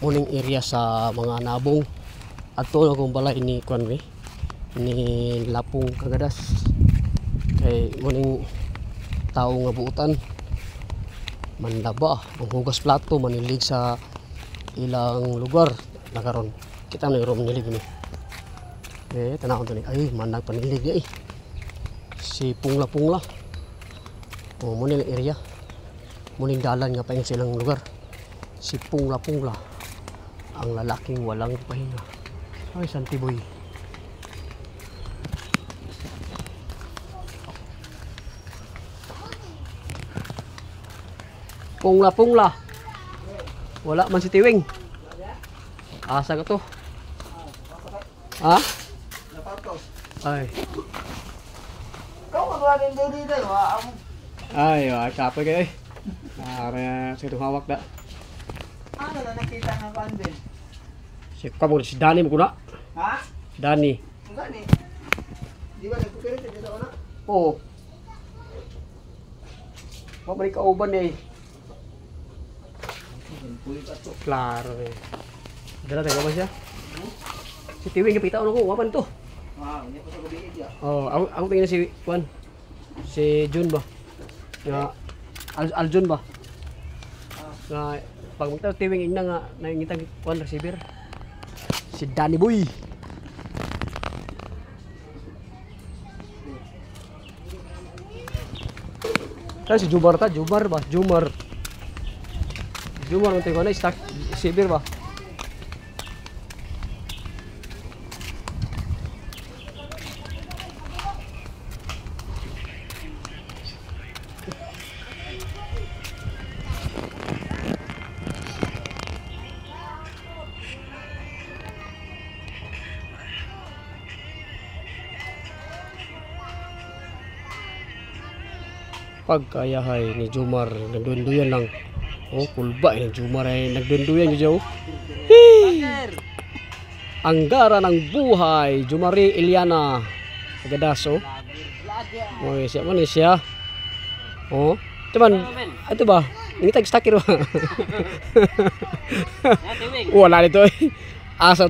muning area sa mga nabong. Ato na kung balay ni Kwanwe ni Lapong Kagadas. Kay muning tao nga buutan manlaba, manghugas plato, manilig sa ilang lugar na karon. Kita na yung nilig ni. Tanawon to ni. Ay, manag panilig di ay. Si Pungla-Pungla. Muning area. Muning dalan nga paing silang lugar. Si Pungla-Pungla. Ang lalaking walang pahinga. Ay, Santiboy. Pungla-Pungla. Wala man si Tiwing. Asa ka to? Ha? Ay. Ay, kapoy kayo eh. Para sa itong hawak da. Ano na nakita ng bandin? Si Dani mo kuna. Ha? Si Dani. Dani? Di ba nagkukirit dito na? Oo. Mabalik ka uban eh. Klaro eh. Dala tayo ba siya? Si Tiwing kapita ko wapan to. Hindi ko sa gabi ya. Oh, ako tingin si Juan. Si Jun ba? Nga Aljun ba? Nga pag magtaw Tiwing ina nga nangitag Juan receiver. Si Danny Boy. Kan si Jumar ta, Jumar ba? Jumar mo tayo na stack receiver ba? Pagkayahay ni Jumar nagdunduyan lang. Oh, kulba ni Jumar ay nagdunduyan niyo. Ang gara ng buhay, Jumari Eliana Kagadas oh. Oh, siya man siya. Oh, teman. Ito ba? Ini tag stakir ba? Wala nito eh. Asa